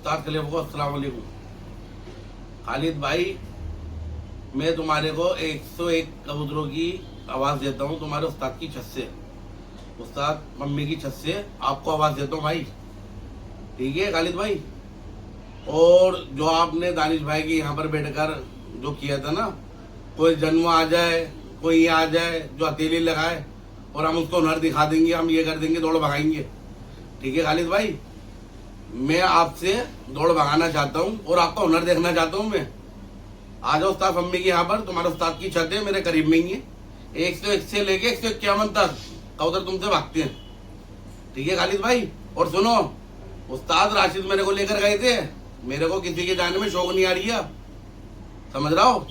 उस्ताद खलीफा को अस्सलाम वालेकुम। खालिद भाई, मैं तुम्हारे को 101 कबूतरों की आवाज़ देता हूँ तुम्हारे उस्ताद की छत से, उस्ताद मम्मी की छत से आपको आवाज़ देता हूँ भाई, ठीक है खालिद भाई। और जो आपने दानिश भाई के यहाँ पर बैठकर जो किया था ना, कोई जन्म आ जाए, कोई ये आ जाए जो हथेली लगाए और हम उसको हुनर दिखा देंगे, हम ये कर देंगे, दौड़ भगाएंगे, ठीक है खालिद भाई। मैं आपसे दौड़ भगाना चाहता हूँ और आपका हुनर देखना चाहता हूँ। मैं आ जाओ उस्ताद मम्मी के यहाँ पर, तुम्हारे उस्ताद की छत है मेरे करीब में ही है। 101 से लेके 151 तक कबूतर तुमसे भागते हैं, ठीक है खालिद भाई। और सुनो, उस्ताद राशिद मेरे को लेकर गए थे, मेरे को किसी के जाने में शौक नहीं आ रही है, समझ रहा हो।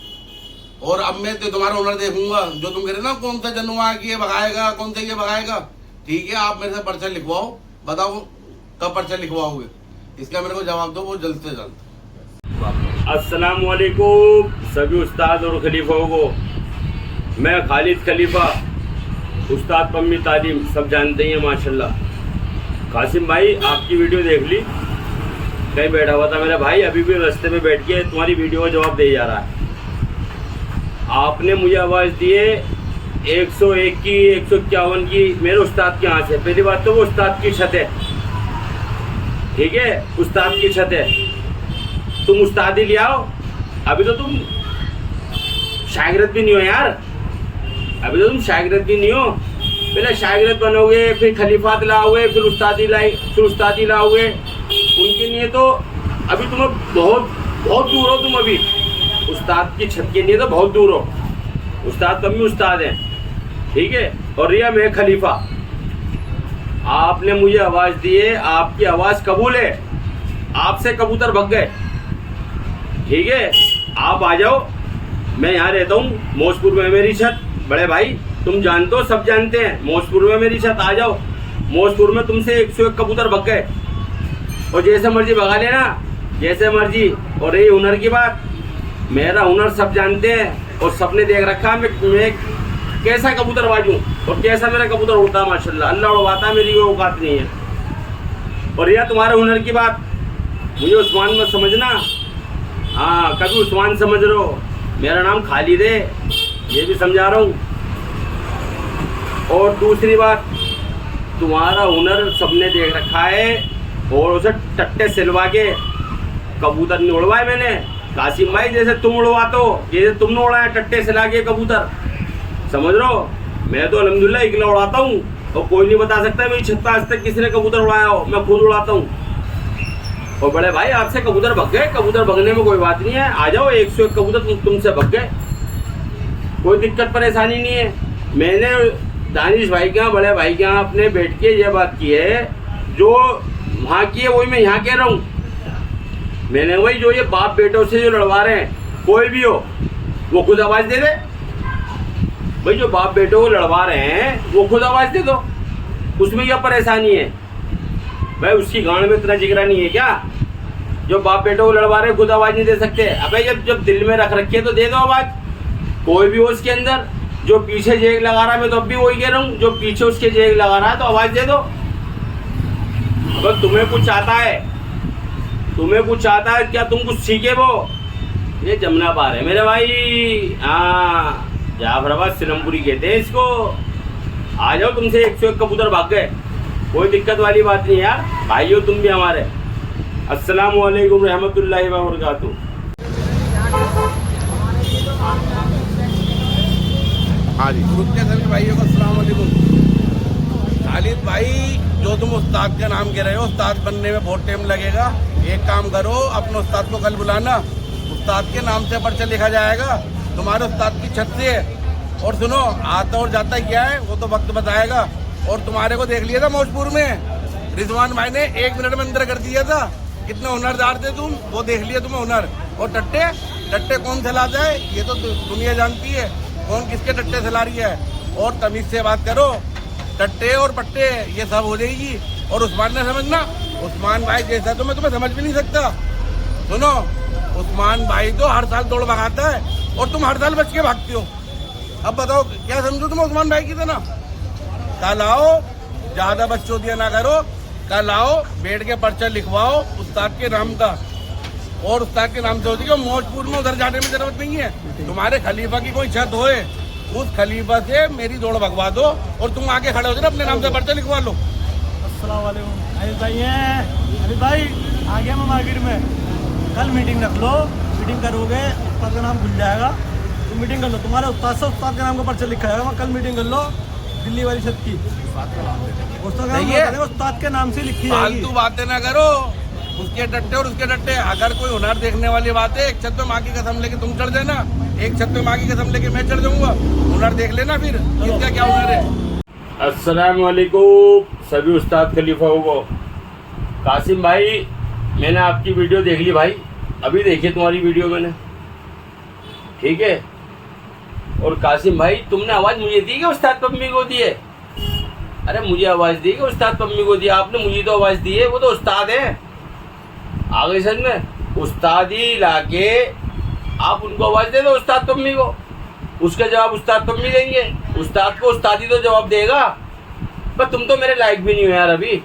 और अब मैं तो तुम्हारा हुनर देखूंगा, जो तुम कह रहे ना कौन सा जनुआ ये भगाएगा, कौन सा ये भगाएगा, ठीक है। आप मेरे से पर्चा लिखवाओ, बताओ कब पर्चा लिखवाओगे, इसका मेरे को जवाब दो वो जल्द से जल्द। अस्सलाम वालेकुम सभी उस्ताद और खलीफों को। मैं खालिद खलीफा, उस्ताद पम्मी तालीम, सब जानते हैं माशाल्लाह। कासिम भाई, आपकी वीडियो देख ली, कहीं बैठा हुआ था मेरा भाई, अभी भी रास्ते में बैठ के तुम्हारी वीडियो का जवाब दे जा रहा है। आपने मुझे आवाज़ दिए 101 की, 151 की, मेरे उस्ताद के यहाँ से। पहली बात तो वो उस्ताद की छत है, ठीक है, उस्ताद की छत है। तुम उस्ताद ही ले आओ, अभी तो तुम शागिर्द भी नहीं हो यार, अभी तो तुम शागिर्द भी नहीं हो। पहले शागिर्द बनोगे, फिर खलीफात लाओगे, फिर उस्तादी लाओगे। उनके लिए तो अभी तुम्हें बहुत दूर हो, तुम अभी उस्ताद की छत के लिए तो बहुत दूर हो। उस्ताद कम ही उस्ताद हैं, ठीक है। और रिया मैं खलीफा, आपने मुझे आवाज़ दी है, आपकी आवाज़ कबूल है, आपसे कबूतर भग गए, ठीक है। आप आ जाओ, मैं यहाँ रहता हूँ मौजपुर में, मेरी छत, बड़े भाई तुम जानते हो, सब जानते हैं, मौजपुर में मेरी छत। आ जाओ, मौजपुर में तुमसे 101 कबूतर भग गए, और जैसे मर्जी भगा लेना, जैसे मर्जी। और ये हुनर की बात, मेरा हुनर सब जानते हैं और सबने देख रखा मैं कैसा कबूतरबाज हूँ और कैसा मेरा कबूतर उड़ता है माशाल्लाह। अल्लाह उड़वाता, मेरी कोई औकात नहीं है। और यह तुम्हारे हुनर की बात, मुझे उस्मान मत समझना, हाँ कभी उस्मान समझ रहे हो, मेरा नाम खालिद है, ये भी समझा रहा हूँ। और दूसरी बात, तुम्हारा हुनर सबने देख रखा है और उसे टट्टे सिलवा के कबूतर नहीं उड़वाए मैंने। कासिम भाई जैसे तुम उड़वाते हो, जैसे तुमने उड़ाया टट्टे सिला के कबूतर, समझ रहे हो। मैं तो अल्हम्दुलिल्लाह इकला उड़ाता हूँ और कोई नहीं बता सकता मेरी छत पर आज तक किसी ने कबूतर उड़ाया हो, मैं खुद उड़ाता हूँ। और बड़े भाई आपसे कबूतर भग गए, कबूतर भगने में कोई बात नहीं है, आ जाओ 101 कबूतर तुमसे भग गए, कोई दिक्कत परेशानी नहीं है। मैंने दानिश भाई के यहाँ, बड़े भाई के यहाँ अपने बैठ के ये बात की है, जो वहाँ की है वही मैं यहाँ कह रहा हूँ। मैंने वही, जो ये बाप बेटों से जो लड़वा रहे हैं, कोई भी हो वो खुद आवाज़ दे दे भाई। जो बाप बेटों को लड़वा रहे हैं वो खुद आवाज़ दे दो, उसमें क्या परेशानी है भाई। उसकी गांड में इतना जिगरा नहीं है क्या, जो बाप बेटों को लड़वा रहे हैं खुद आवाज़ नहीं दे सकते। अबे जब दिल में रख रखी है तो दे दो आवाज़, कोई भी हो उसके अंदर। जो पीछे जेग लगा रहा है, मैं तो अब भी वही कह रहा हूँ, जो पीछे उसके जेग लगा रहा है तो आवाज़ दे दो। अगर तुम्हें कुछ आता है, तुम्हें कुछ आता है क्या, तुम कुछ सीखे वो, ये जमुना पार है मेरे भाई। हाँ, जाफराबाद सिलमपुरी कहते हैं इसको। आ जाओ, तुमसे 101 कबूतर भाग गए, कोई दिक्कत वाली बात नहीं यार, भाई हो तुम भी हमारे। अस्सलाम वालेकुम रहमतुल्लाहि व बरकातहू। हाँ जी, ग्रुप के सभी भाइयों को अस्सलाम वालेकुम। खालिद भाई, जो तुम उस्ताद का नाम कह रहे हो, उस्ताद बनने में बहुत टाइम लगेगा। एक काम करो, अपने उस्ताद को कल बुलाना, उस्ताद के नाम से पर्चा लिखा जाएगा, तुम्हारे उस्ताद की छत से। और सुनो, आता और जाता क्या है वो तो वक्त बताएगा। और तुम्हारे को देख लिया था मौजपुर में, रिजवान भाई ने 1 मिनट में अंदर कर दिया था। कितने हुनरदार थे तुम, वो देख लिया तुम्हें हुनर। और टट्टे कौन चलाता है ये तो दुनिया जानती है, कौन किसके टट्टे चला रही है। और तमीज से बात करो, टट्टे और पट्टे ये सब हो जाएगी। और उस्मान ने समझना, उस्मान भाई जैसा तो मैं तुम्हें समझ भी नहीं सकता। सुनो, उस्मान भाई तो हर साल दौड़ भगाता है और तुम हर साल बच के भागती हो। अब बताओ क्या समझो तुम उस्मान भाई की तरह। कल आओ, ज़्यादा बकचोदियाँ ना करो, कल आओ, बैठ के पर्चा लिखवाओ उस्ताद के नाम का, और उस्ताद के नाम से होती है। मौजपुर में उधर जाने में जरूरत नहीं है। तुम्हारे खलीफा की कोई छत होए, उस खलीफा से मेरी दौड़ भगवा दो और तुम आगे खड़े हो जाओ, अपने नाम से पर्चा लिखवा लो। अस्सलाम वालेकुम। अनिल भाई हैं, अनिल भाई आ गया मैं मार्केट में। कल मीटिंग रख लो, मीटिंग करोगे उस्ताद का नाम खुल जाएगा। तुम मीटिंग कर लो, तुम्हारे उस्ताद से उस्ताद के नाम का पर्चा लिखा जाएगा। कल मीटिंग कर लो दिल्ली वाली छत की, उस्ताद के नाम से लिखी जाएगी। फालतू बातें ना करो, उसके डट्टे और उसके डट्टे। अगर कोई हुनर देखने वाली बात है, एक छत पे माँ की कसम लेके तुम चढ़ जाना, एक छत पे माँ की कसम लेके मैं चढ़ जाऊंगा। हुनर देख लेना फिर किसका क्या हुनर है। अस्सलाम वालेकुम सभी उस्ताद खलीफाओं को। कासिम भाई, मैंने आपकी वीडियो देख ली भाई, अभी देखी तुम्हारी वीडियो मैंने, ठीक है। और कासिम भाई, तुमने आवाज़ मुझे दी कि उस्ताद पम्मी को दी है? अरे मुझे आवाज़ दी कि उस्ताद पम्मी को दी? आपने मुझे तो आवाज़ दी है, वो तो उस्ताद है। आ गई समझ में? उस्ताद ही लाके आप उनको आवाज़ दे दो उस्ताद पम्मी को, उसका जवाब उस्ताद पम्मी देंगे। उस्ताद को उस्ताद ही तो जवाब देगा। पर तुम तो मेरे लायक भी नहीं हो यार अभी।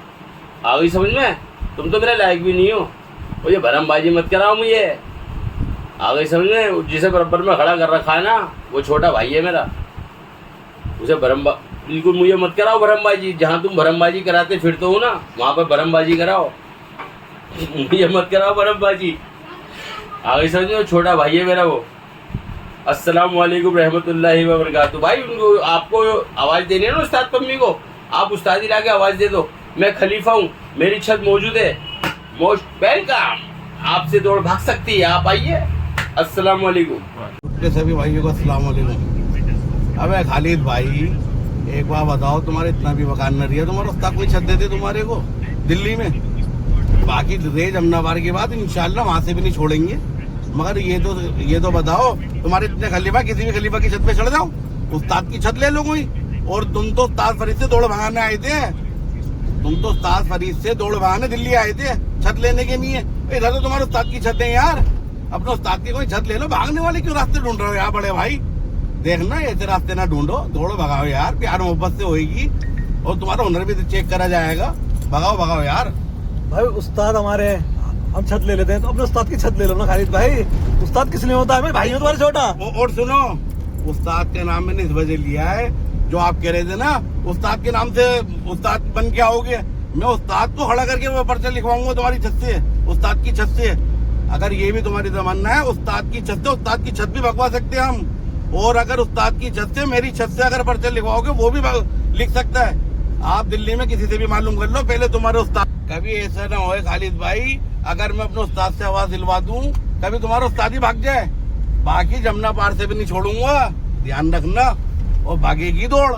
आ गई समझ में? तुम तो मेरे लायक भी नहीं हो। और ये भरमबाजी मत कराओ मुझे। आ गई समझ में? जिसे बराबर में खड़ा कर रखा है ना, वो छोटा भाई है मेरा, उसे बिल्कुल मुझे मत कराओ भरमबाजी। जहाँ तुम भरमबाजी कराते फिरते हो ना, वहाँ पर भरमबाजी कराओ, मुझे मत कराओ भरमबाजी। आ गई समझ में? छोटा भाई है मेरा वो। अस्सलाम वालेकुम रहमतुल्लाहि व बरकातहू। भाई उनको आपको आवाज़ देनी है ना उस्ताद पम्मी को, आप उस्ताद ही लाके आवाज़ दे दो। मैं खलीफा हूँ, मेरी छत मौजूद है, मोस्ट वेलकम। आपसे दौड़ भाग सकती है, आप आइए। अस्सलाम वालेकुम। सभी भाइयों को अस्सलाम वालेकुम। अबे खालिद भाई, एक बार बताओ, तुम्हारे इतना भी वकान न रही है, तुम्हारा उस्ताद कोई छत देते तुम्हारे को दिल्ली में? बाकी रेज अमनाबाद के बाद इंशाल्लाह वहाँ से भी नहीं छोड़ेंगे। मगर ये तो बताओ, तुम्हारे इतने खलीफा, किसी भी खलीफा की छत पे चढ़ जाओ, उस्ताद की छत ले लो कोई। और तुम तो उस्ताद फरीद से दौड़ भगाने आए थे, तुम तो उस्ताद फरीद से दौड़ भगाने दिल्ली आए थे, छत लेने के नहीं है। इधर तो तुम्हारे उस्ताद की छत है यार, अपने उस्ताद की कोई छत ले लो। भागने वाले क्यों रास्ते ढूंढ रहे हो यार बड़े भाई? देखना, ऐसे रास्ते ना ढूंढो, दौड़ भगाओ यार, प्यार मोहब्बत से होएगी और तुम्हारा हुनर भी चेक करा जाएगा। भगाओ यार। भाई उस्ताद हमारे, हम छत ले लेते हैं तो अपने उस्ताद की छत ले लो ना खालिद भाई। उस्ताद किस लिए होता है? मैं भाई हूँ तुम्हारे छोटा। और सुनो, उस्ताद के नाम मैंने इस वजह लिया है, जो आप कह रहे थे ना उस्ताद के नाम से उस्ताद बन के आओगे, मैं उस्ताद को खड़ा करके वो पर्चा लिखवाऊंगा तुम्हारी छत से, उस्ताद की छत से। अगर ये भी तुम्हारी तमन्ना है, उस्ताद की छत से उस्ताद की छत भी भगवा सकते हैं हम। और अगर उस्ताद की छत से मेरी छत से अगर पर्चा लिखवाओगे, वो भी लिख सकता है। आप दिल्ली में किसी से भी मालूम कर लो, पहले तुम्हारे उस्ताद। कभी ऐसा ना होए खालिद भाई, अगर मैं अपने उस्ताद से आवाज दिलवा दूं, कभी तुम्हारा उस्ताद ही भाग जाए। बाकी जमुना पार से भी नहीं छोड़ूंगा, ध्यान रखना। और भागेगी दौड़।